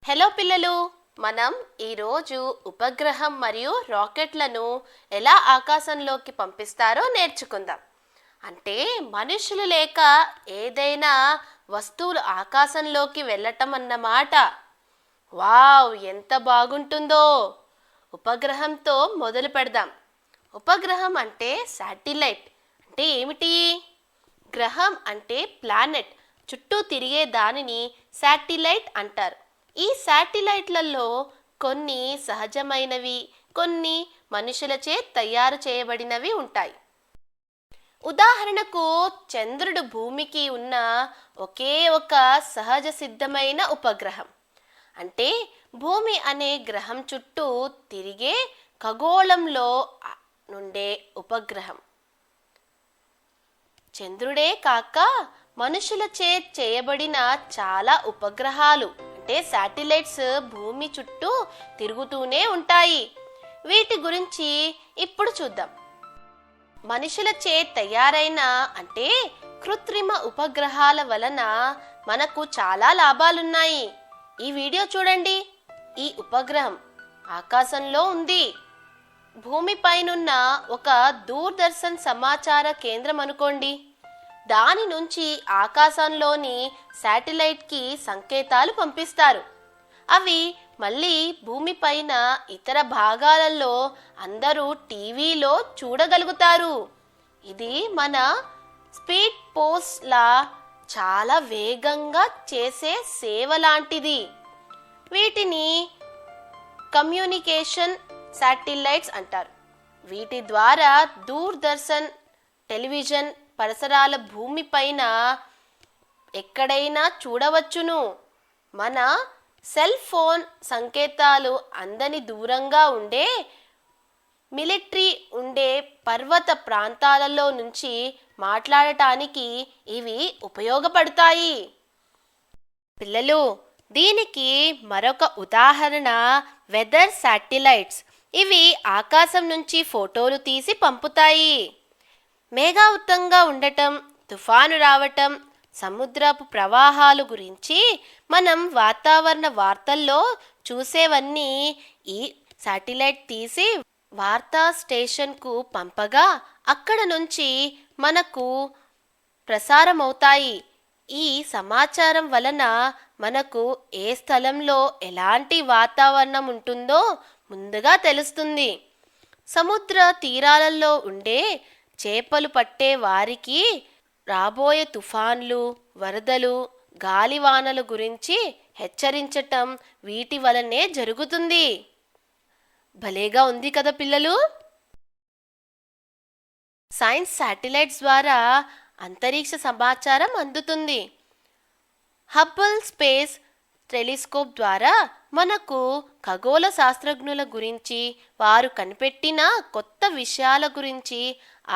Hello పిల్లలు, మనం ఈరోజు ఉపగ్రహం మరియు రాకెట్లను ఎలా ఆకాశంలోకి పంపిస్తారో నేర్చుకుందాం. అంటే మనుషులు లేక ఏదైనా వస్తువులు ఆకాశంలోకి వెళ్ళటం అన్నమాట. వావ్, ఎంత బాగుంటుందో! ఉపగ్రహంతో మొదలు పెడదాం. ఉపగ్రహం అంటే శాటిలైట్. అంటే ఏమిటి? గ్రహం అంటే ప్లానెట్, చుట్టూ తిరిగే దానిని శాటిలైట్ అంటారు. ఈ శాటిలైట్లలో కొన్ని సహజమైనవి, కొన్ని మనుషులచే తయారు చేయబడినవి ఉంటాయి. ఉదాహరణకు చంద్రుడు భూమికి ఉన్న ఒకే ఒక సహజ సిద్ధమైన ఉపగ్రహం. అంటే భూమి అనే గ్రహం చుట్టూ తిరిగే ఖగోళంలో నుండే ఉపగ్రహం. చంద్రుడే కాక మనుషులచే చేయబడిన చాలా ఉపగ్రహాలు అంటే శాటిలైట్స్ భూమి చుట్టూ తిరుగుతూనే ఉంటాయి. వీటి గురించి ఇప్పుడు చూద్దాం. మనుషులచే తయారైన అంటే కృత్రిమ ఉపగ్రహాల వలన మనకు చాలా లాభాలున్నాయి. ఈ వీడియో చూడండి. ఈ ఉపగ్రహం ఆకాశంలో ఉంది. భూమిపైనున్న ఒక దూరదర్శన్ సమాచార కేంద్రం అనుకోండి. దాని నుంచి ఆకాశంలోని శాటిలైట్కి సంకేతాలు పంపిస్తారు. అవి మళ్ళీ భూమిపైన ఇతర భాగాలలో అందరూ టీవీలో చూడగలుగుతారు. ఇది మన స్పీడ్ పోస్ట్ లా చాలా వేగంగా చేసే సేవ లాంటిది. వీటిని కమ్యూనికేషన్ శాటిలైట్స్ అంటారు. వీటి ద్వారా దూరదర్శన్, టెలివిజన్ పరిసరాల భూమిపైన ఎక్కడైనా చూడవచ్చును. మన సెల్ ఫోన్ సంకేతాలు అందని దూరంగా ఉండే మిలిటరీ ఉండే పర్వత ప్రాంతాలలో నుంచి మాట్లాడటానికి ఇవి ఉపయోగపడతాయి. పిల్లలు, దీనికి మరొక ఉదాహరణ వెదర్ శాటిలైట్స్. ఇవి ఆకాశం నుంచి ఫోటోలు తీసి పంపుతాయి. మేఘావృతంగా ఉండటం, తుఫాను రావటం, సముద్రపు ప్రవాహాలు గురించి మనం వాతావరణ వార్తల్లో చూసేవన్నీ ఈ శాటిలైట్ తీసి వార్తా స్టేషన్కు పంపగా అక్కడ నుంచి మనకు ప్రసారమవుతాయి. ఈ సమాచారం వలన మనకు ఏ స్థలంలో ఎలాంటి వాతావరణం ఉంటుందో ముందుగా తెలుస్తుంది. సముద్ర తీరాలలో ఉండే చేపలు పట్టే వారికి రాబోయే తుఫాన్లు, వరదలు, గాలివానల గురించి హెచ్చరించటం వీటి వలనే జరుగుతుంది. భలేగా ఉంది కదా పిల్లలు? సైన్స్ శాటిలైట్స్ ద్వారా అంతరిక్ష సమాచారం అందుతుంది. హబ్బుల్ స్పేస్ టెలిస్కోప్ ద్వారా మనకు ఖగోళ శాస్త్రజ్ఞుల గురించి, వారు కనిపెట్టిన కొత్త విషయాల గురించి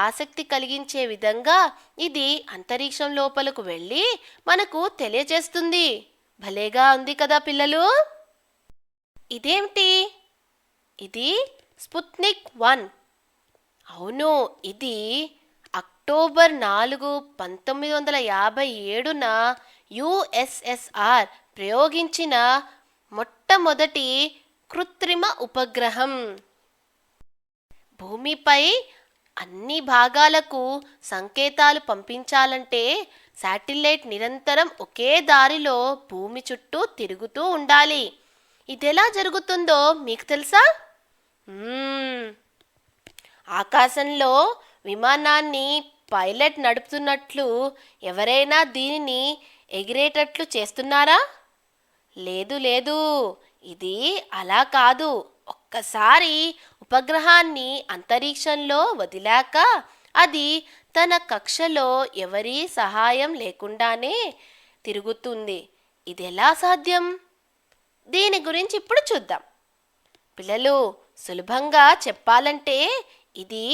ఆసక్తి కలిగించే విధంగా ఇది అంతరిక్షం లోపలకు వెళ్ళి మనకు తెలియజేస్తుంది. భలేగా ఉంది కదా పిల్లలు? ఇదేమిటి? ఇది స్పుత్నిక్ 1. అవును, ఇది అక్టోబర్ 4, 1957న యుఎస్ఎస్ఆర్ ప్రయోగించిన మొట్టమొదటి కృత్రిమ ఉపగ్రహం. భూమిపై అన్ని భాగాలకు సంకేతాలు పంపించాలంటే శాటిలైట్ నిరంతరం ఒకే దారిలో భూమి చుట్టూ తిరుగుతూ ఉండాలి. ఇదెలా జరుగుతుందో మీకు తెలుసా? ఆకాశంలో విమానాన్ని పైలట్ నడుపుతున్నట్లు ఎవరైనా దీనిని ఎగిరేటట్లు చేస్తున్నారా? లేదు లేదు, ఇది అలా కాదు. ఒక్కసారి ఉపగ్రహాన్ని అంతరిక్షంలో వదిలాక అది తన కక్షలో ఎవరి సహాయం లేకుండానే తిరుగుతుంది. ఇది ఎలా సాధ్యం? దీని గురించి ఇప్పుడు చూద్దాం. పిల్లలు, సులభంగా చెప్పాలంటే ఇది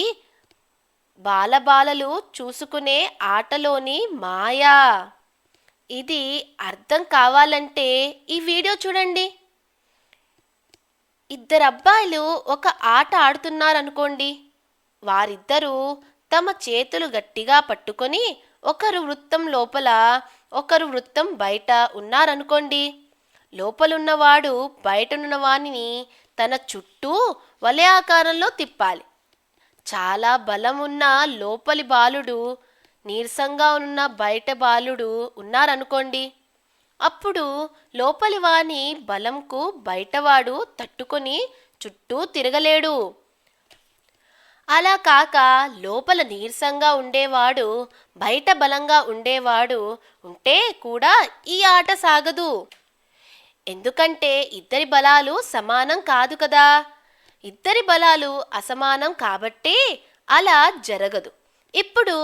బాలబాలలు చూసుకునే ఆటలోని మాయా. ఇది అర్థం కావాలంటే ఈ వీడియో చూడండి. ఇద్దరు అబ్బాయిలు ఒక ఆట ఆడుతున్నారనుకోండి. వారిద్దరూ తమ చేతులు గట్టిగా పట్టుకొని ఒకరు వృత్తం లోపల ఒకరు వృత్తం బయట ఉన్నారనుకోండి. లోపలున్నవాడు బయటనున్న వానిని తన చుట్టూ వలయ ఆకారంలో తిప్పాలి. చాలా బలం ఉన్న లోపలి బాలుడు, నీరసంగా ఉన్న బయట బాలుడు ఉన్నారనుకోండి. అప్పుడు లోపలి వాని బలంకు బయటవాడు తట్టుకొని చుట్టూ తిరగలేడు. అలా కాక లోపల నీరసంగా ఉండేవాడు బయట బలంగా ఉండేవాడు ఉంటే కూడా ఈ ఆట సాగదు. ఎందుకంటే ఇద్దరి బలాలు సమానం కాదు కదా. ఇద్దరి బలాలు అసమానం కాబట్టి అలా జరగదు. ఇప్పుడు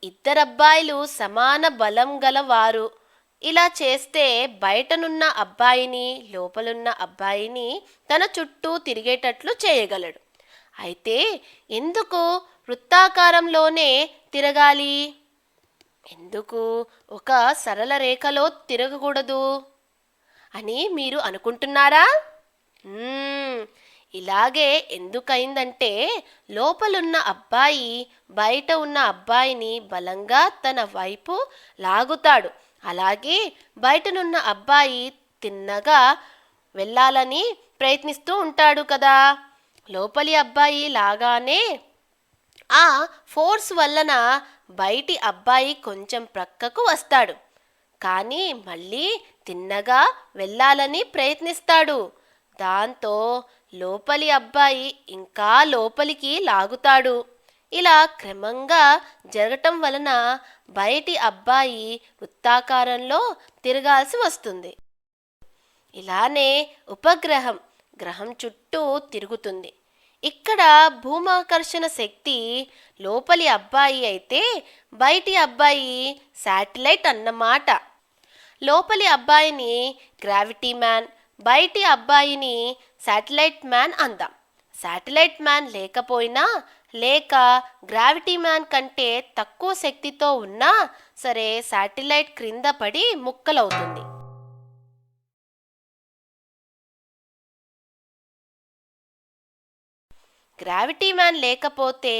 ఇద్దరబ్బాయిలు సమాన బలం గలవారు. ఇలా చేస్తే బయటనున్న అబ్బాయిని లోపలున్న అబ్బాయిని తన చుట్టూ తిరిగేటట్లు చేయగలడు. అయితే ఎందుకు వృత్తాకారంలోనే తిరగాలి? ఎందుకు ఒక సరళ రేఖలో తిరగకూడదు అని మీరు అనుకుంటున్నారా? ఇలాగే ఎందుకైందంటే లోపలున్న అబ్బాయి బయట ఉన్న అబ్బాయిని బలంగా తన వైపు లాగుతాడు. అలాగే బయటనున్న అబ్బాయి తిన్నగా వెళ్ళాలని ప్రయత్నిస్తూ ఉంటాడు కదా. లోపలి అబ్బాయి లాగానే ఆ ఫోర్స్ వలన బయటి అబ్బాయి కొంచెం ప్రక్కకు వస్తాడు. కానీ మళ్ళీ తిన్నగా వెళ్ళాలని ప్రయత్నిస్తాడు. దాంతో లోపలి అబ్బాయి ఇంకా లోపలికి లాగుతాడు. ఇలా క్రమంగా జరగటం వలన బయటి అబ్బాయి వృత్తాకారంలో తిరగాల్సి వస్తుంది. ఇలానే ఉపగ్రహం గ్రహం చుట్టూ తిరుగుతుంది. ఇక్కడ భూమాకర్షణ శక్తి లోపలి అబ్బాయి అయితే బయటి అబ్బాయి శాటిలైట్ అన్నమాట. లోపలి అబ్బాయిని గ్రావిటీ మ్యాన్, బయటి అబ్బాయిని శాటిలైట్ మ్యాన్ అందాం. శాటిలైట్ మ్యాన్ లేకపోయినా లేక గ్రావిటీ మ్యాన్ కంటే తక్కువ శక్తితో ఉన్నా సరే శాటిలైట్ క్రింద పడి ముక్కలవుతుంది. గ్రావిటీ మ్యాన్ లేకపోతే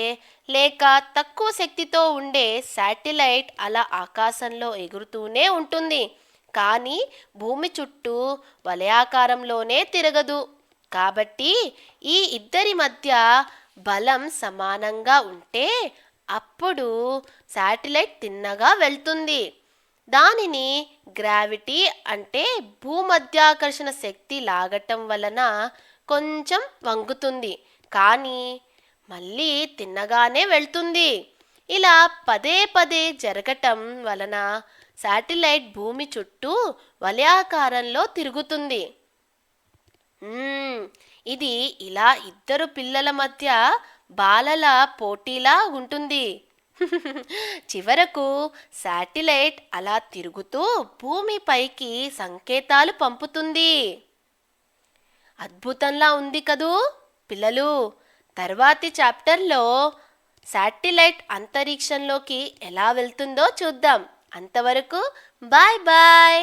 లేక తక్కువ శక్తితో ఉండే శాటిలైట్ అలా ఆకాశంలో ఎగురుతూనే ఉంటుంది. కానీ భూమి చుట్టూ వలయాకారంలోనే తిరగదు. కాబట్టి ఈ ఇద్దరి మధ్య బలం సమానంగా ఉంటే అప్పుడు శాటిలైట్ తిన్నగా వెళ్తుంది. దానిని గ్రావిటీ అంటే భూమధ్యాకర్షణ శక్తి లాగటం వలన కొంచెం వంగుతుంది, కానీ మళ్ళీ తిన్నగానే వెళ్తుంది. ఇలా పదే పదే జరగటం వలన శాటిలైట్ భూమి చుట్టూ వలయాకారంలో తిరుగుతుంది. ఇది ఇలా ఇద్దరు పిల్లల మధ్య బాలల పోటీలా ఉంటుంది. చివరకు శాటిలైట్ అలా తిరుగుతూ భూమిపైకి సంకేతాలు పంపుతుంది. అద్భుతంలా ఉంది కదూ పిల్లలు. తర్వాతి చాప్టర్లో శాటిలైట్ అంతరిక్షంలోకి ఎలా వెళ్తుందో చూద్దాం. అంతవరకు బాయ్ బాయ్.